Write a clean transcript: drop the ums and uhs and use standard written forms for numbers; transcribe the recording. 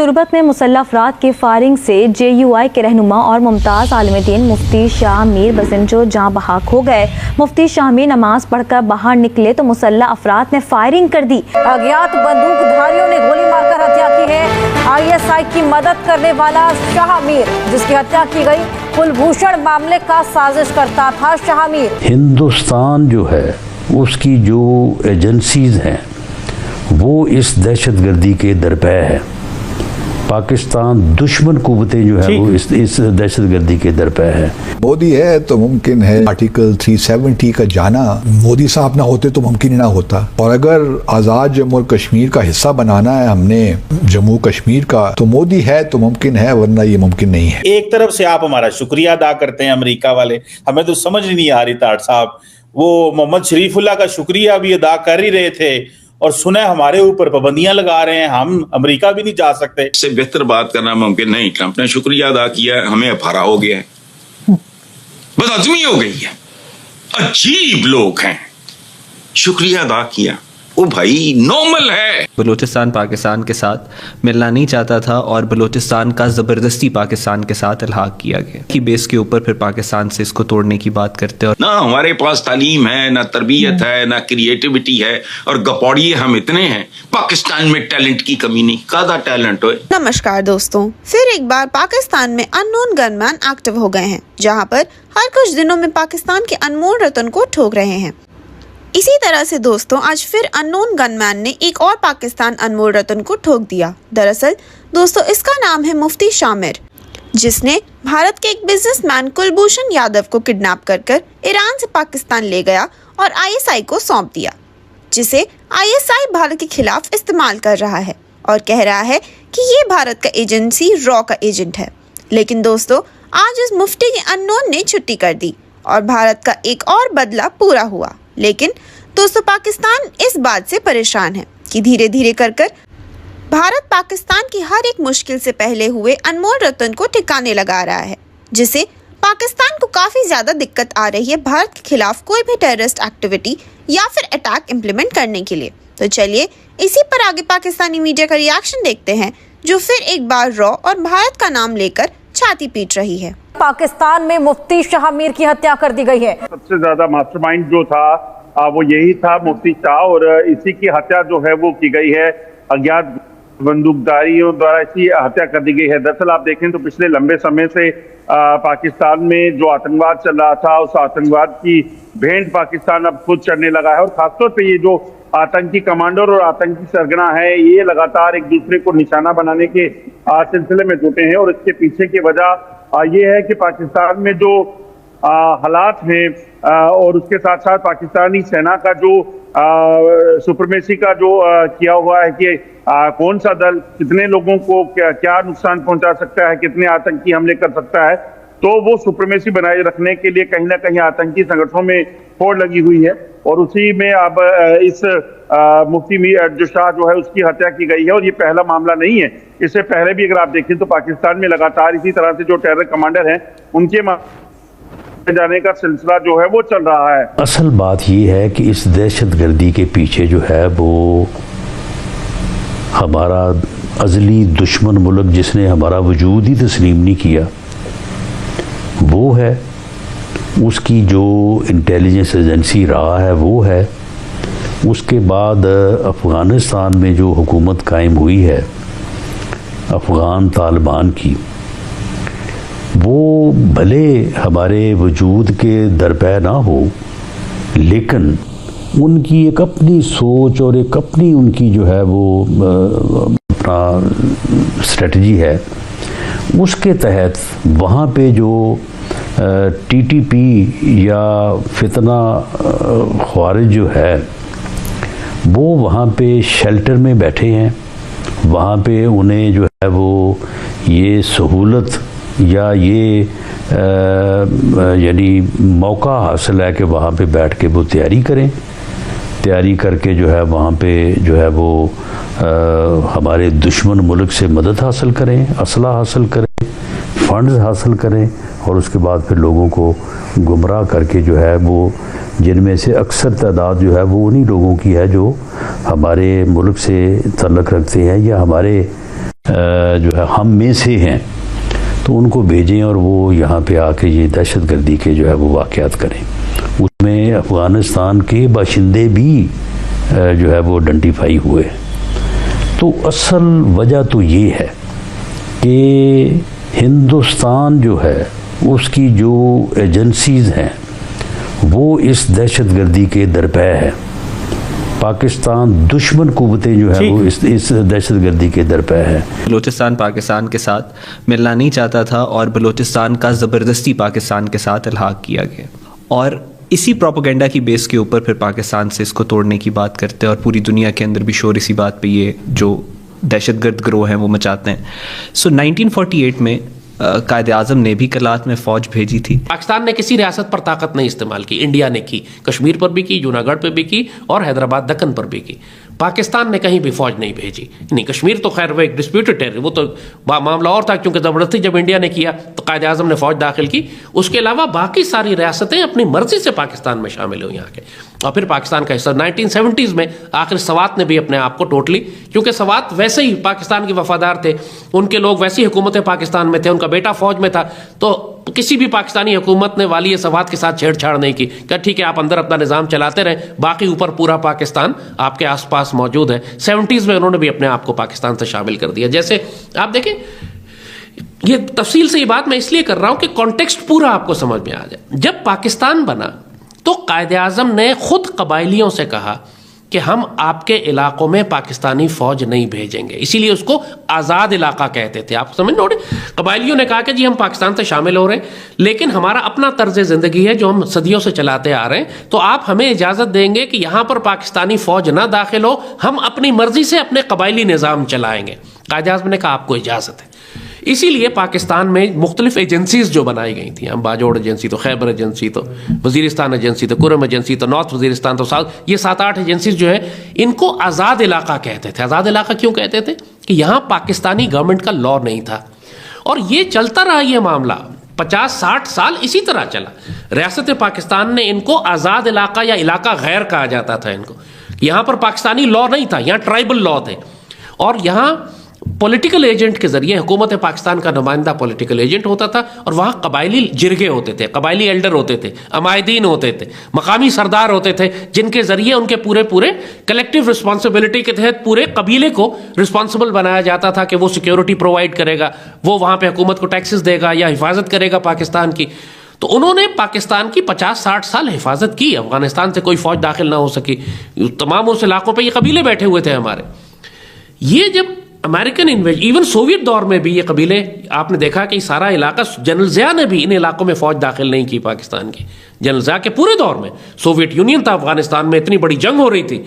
तुर्बत में मुसल्लह अफराद की फायरिंग से JUI के रहनुमा और मुमताज़ आलिम-ए-दीन मुफ्ती शाह मीर बसिंजो जाँ बहक हो गए। मुफ्ती शाह मीर नमाज पढ़कर बाहर निकले तो मुसल्लह अफराद ने फायरिंग कर दी। अज्ञात बंदूकधारियों ने गोली मारकर हत्या की है। ISI की मदद करने वाला शाह मीर, जिसकी हत्या की गई, कुलभूषण मामले का साजिश करता था। शाह मीर हिंदुस्तान जो है उसकी जो एजेंसीज हैं वो इस दहशतगर्दी के दरपे है। पाकिस्तान दुश्मन कुव्वतें जो है वो इस दहशतगर्दी के दरपे है। मोदी है तो मुमकिन है आर्टिकल 370 का जाना मोदी साहब ना होते तो मुमकिन ही ना होता। और अगर आज़ाद जम्मू और कश्मीर का हिस्सा बनाना है हमने जम्मू कश्मीर का, तो मोदी है तो मुमकिन है, वरना ये मुमकिन नहीं है। एक तरफ से आप हमारा शुक्रिया अदा करते हैं अमेरिका वाले, हमें तो समझ नहीं आ रही ताड़ साहब, वो मोहम्मद शरीफुल्लाह का शुक्रिया भी अदा कर ही रहे थे और सुना हमारे ऊपर पाबंदियां लगा रहे हैं, हम अमेरिका भी नहीं जा सकते। इससे बेहतर बात करना मुमकिन नहीं। ट्रंप ने शुक्रिया अदा किया, हमें अफारा हो गया है, बस आजमी हो गई है। अजीब लोग हैं, शुक्रिया अदा किया, वो भाई नॉर्मल है। बलूचिस्तान पाकिस्तान के साथ मिलना नहीं चाहता था और बलूचिस्तान का ज़बरदस्ती पाकिस्तान के साथ इल्हाक किया गया कि बेस के ऊपर फिर पाकिस्तान से इसको तोड़ने की बात करते हैं। ना हमारे पास तालीम है, ना तरबियत है, ना क्रिएटिविटी है, और गपौड़िए हम इतने हैं। पाकिस्तान में टैलेंट की कमी नहीं, कादा टैलेंट हो। नमस्कार दोस्तों, फिर एक बार पाकिस्तान में अननोन गनमैन एक्टिव हो गए हैं, जहां पर हर कुछ दिनों में पाकिस्तान के अनमोल रतन को ठोक रहे हैं। इसी तरह से दोस्तों आज फिर अननोन गनमैन ने एक और पाकिस्तान अनमोल रतन को ठोक दिया। दरअसल दोस्तों इसका नाम है मुफ्ती शाह मीर, जिसने भारत के एक बिजनेसमैन कुलभूषण यादव को किडनैप कर ईरान से पाकिस्तान ले गया और ISI को सौंप दिया, जिसे ISI भारत के खिलाफ इस्तेमाल कर रहा है और कह रहा है कि ये भारत का एजेंसी रॉ का एजेंट है। लेकिन दोस्तों आज इस मुफ्ती के अननोन ने छुट्टी कर दी और भारत का एक और बदला पूरा हुआ। लेकिन दोस्तों पाकिस्तान इस बात से परेशान है कि धीरे धीरे कर भारत पाकिस्तान की हर एक मुश्किल से पहले हुए अनमोल रतन को ठिकाने लगा रहा है, जिससे पाकिस्तान को काफी ज्यादा दिक्कत आ रही है भारत के खिलाफ कोई भी टेररिस्ट एक्टिविटी या फिर अटैक इम्प्लीमेंट करने के लिए। तो चलिए इसी पर आगे पाकिस्तानी मीडिया का रिएक्शन देखते हैं, जो फिर एक बार रॉ और भारत का नाम लेकर छाती पीट रही है। पाकिस्तान में मुफ्ती शाह मीर की हत्या कर दी गई है। सबसे ज्यादा मास्टरमाइंड जो था वो यही था, मुफ्ती शाह, और इसी की हत्या जो है वो की गई है। अज्ञात बंदूकधारियों द्वारा इसकी हत्या कर दी गई है। दरअसल आप देखें तो पिछले लंबे समय से पाकिस्तान में जो आतंकवाद चल रहा था, उस आतंकवाद की भेंट पाकिस्तान अब खुद चढ़ने लगा है। और खासतौर पे ये जो आतंकी कमांडर और आतंकी सरगना है, ये लगातार एक दूसरे को निशाना बनाने के सिलसिले में जुटे हैं। और इसके पीछे की वजह ये है कि पाकिस्तान में जो हालात हैं और उसके साथ साथ पाकिस्तानी सेना का जो सुप्रीमेसी का जो किया हुआ है कि कौन सा दल कितने लोगों को क्या नुकसान पहुंचा सकता है, कितने आतंकी हमले कर सकता है, तो वो सुप्रीमेसी बनाए रखने के लिए कहीं ना कहीं आतंकी संगठनों में होड़ लगी हुई है। और उसी में अब इस मुफ्ती जो शाह जो है उसकी हत्या की गई है। और ये पहला मामला नहीं है, इससे पहले भी अगर आप देखें तो पाकिस्तान में लगातार इसी तरह से जो टेरर कमांडर हैं उनके जाने का सिलसिला जो है वो चल रहा है। असल बात ये है कि इस दहशतगर्दी के पीछे जो है वो हमारा अज़ली दुश्मन मुल्क, जिसने हमारा वजूद ही तस्लीम नहीं किया, वो है। उसकी जो इंटेलिजेंस एजेंसी रहा है वो है। उसके बाद अफ़गानिस्तान में जो हुकूमत कायम हुई है अफ़गान तालिबान की, वो भले हमारे वजूद के दरपे ना हो, लेकिन उनकी एक अपनी सोच और एक अपनी उनकी जो है वो अपना स्ट्रेटजी है। उसके तहत वहाँ पे जो TTP या फितना ख्वारिज जो है वो वहाँ पे शेल्टर में बैठे हैं। वहाँ पे उन्हें जो है वो ये सहूलत या ये यानी मौका हासिल है कि वहाँ पे बैठ के वो तैयारी करके जो है वहाँ पे जो है वो हमारे दुश्मन मुल्क से मदद हासिल करें, असला हासिल करें, फंड्स हासिल करें, और उसके बाद फिर लोगों को गुमराह करके जो है वो, जिनमें से अक्सर तादाद जो है वो उन्हीं लोगों की है जो हमारे मुल्क से तल्लुक़ रखते हैं या हमारे जो है हम में से हैं तो उनको भेजें और वो यहाँ पे आके ये दहशतगर्दी के जो है वो वाक़यात करें। उसमें अफ़गानिस्तान के बाशिंदे भी जो है वो आइडेंटिफाई हुए। तो असल वजह तो ये है कि हिंदुस्तान जो है उसकी जो एजेंसीज़ हैं वो इस दहशतगर्दी के दरपे है। पाकिस्तान दुश्मन कुव्वतें जो है वो इस दहशतगर्दी के दरपे है। बलूचिस्तान पाकिस्तान के साथ मिलना नहीं चाहता था और बलूचिस्तान का ज़बरदस्ती पाकिस्तान के साथ इल्हाक किया गया, और इसी प्रोपेगेंडा की बेस के ऊपर फिर पाकिस्तान से इसको तोड़ने की बात करते हैं और पूरी दुनिया के अंदर भी शोर इसी बात पे ये जो दहशतगर्द गिरोह हैं वो मचाते हैं। सो 1948 में कायदे आज़म ने भी कलात में फ़ौज भेजी थी। पाकिस्तान ने किसी रियासत पर ताकत नहीं इस्तेमाल की, इंडिया ने की, कश्मीर पर भी की, जूनागढ़ पर भी की और हैदराबाद दक्कन पर भी की। पाकिस्तान ने कहीं भी फौज नहीं भेजी। नहीं, कश्मीर तो खैर वो एक डिस्प्यूटेड टेरिटरी, वो तो मामला और था क्योंकि ज़बरदस्ती जब इंडिया ने किया तो कायदे आज़म ने फौज दाखिल की। उसके अलावा बाकी सारी रियासतें अपनी मर्जी से पाकिस्तान में शामिल हुई यहाँ के, और फिर पाकिस्तान का हिस्सा 1970s में आखिर सवात ने भी अपने आप को टोटली, क्योंकि सवात वैसे ही पाकिस्तान के वफादार थे, उनके लोग वैसी हुकूमत पाकिस्तान में थे, उनका बेटा फौज में था, तो किसी भी पाकिस्तानी हुकूमत ने वाली सवात के साथ छेड़छाड़ नहीं की। क्या ठीक है, आप अंदर अपना निज़ाम चलाते रहें, बाकी ऊपर पूरा पाकिस्तान आपके आसपास मौजूद है। 70s में उन्होंने भी अपने आप को पाकिस्तान से शामिल कर दिया। जैसे आप देखें, ये तफसील से ये बात मैं इसलिए कर रहा हूं कि कॉन्टेक्स्ट पूरा आपको समझ में आ जाए। जब पाकिस्तान बना तो कायदे आज़म ने खुद कबायलियों से कहा कि हम आपके इलाकों में पाकिस्तानी फौज नहीं भेजेंगे, इसीलिए उसको आज़ाद इलाका कहते थे। आप समझ लो, कबायलियों ने कहा कि जी हम पाकिस्तान से शामिल हो रहे हैं, लेकिन हमारा अपना तर्ज ज़िंदगी है जो हम सदियों से चलाते आ रहे हैं, तो आप हमें इजाज़त देंगे कि यहाँ पर पाकिस्तानी फौज ना दाखिल हो, हम अपनी मर्जी से अपने कबायली निज़ाम चलाएंगे। कायदे आज़म ने कहा आपको इजाज़त है। इसीलिए पाकिस्तान में मुख्तलिफ एजेंसीज जो बनाई गई थी, हम बाजोड़ एजेंसी तो, खैबर एजेंसी तो, वजीरिस्तान एजेंसी तो, कुरम एजेंसी तो, नॉर्थ वजीरिस्तान तो, साउथ, ये 7-8 एजेंसीज जो है इनको आज़ाद इलाका कहते थे। आज़ाद इलाका क्यों कहते थे? कि यहाँ पाकिस्तानी गवर्नमेंट का लॉ नहीं था, और ये चलता रहा, ये मामला 50-60 साल इसी तरह चला। रियासत पाकिस्तान ने इनको आज़ाद इलाका या इलाका गैर कहा जाता था इनको। यहाँ पर पाकिस्तानी लॉ नहीं था, यहाँ ट्राइबल लॉ थे, और यहाँ पॉलिटिकल एजेंट के जरिए हुकूमत पाकिस्तान का नुमाइंदा पॉलिटिकल एजेंट होता था, और वहाँ कबायली जिरगे होते थे, कबायली एल्डर होते थे, अमायदीन होते थे, मकामी सरदार होते थे, जिनके जरिए उनके पूरे कलेक्टिव रिस्पॉन्सिबिलिटी के तहत पूरे कबीले को रिस्पॉन्सिबल बनाया जाता था कि वो सिक्योरिटी प्रोवाइड करेगा, वो वहाँ पे हुकूमत को टैक्सेस देगा या हिफाजत करेगा पाकिस्तान की। तो उन्होंने पाकिस्तान की 50-60 साल हिफाजत की। अफगानिस्तान से कोई फौज दाखिल ना हो सकी, तमाम उस इलाकों पर ये कबीले बैठे हुए थे हमारे। ये जब अमेरिकन इवन सोवियत दौर में भी ये कबीले, आपने देखा कि सारा इलाका, जनरल ज़िया ने भी इन इलाकों में फौज दाखिल नहीं की पाकिस्तान की। जनरल ज़िया के पूरे दौर में सोवियत यूनियन था अफगानिस्तान में, इतनी बड़ी जंग हो रही थी,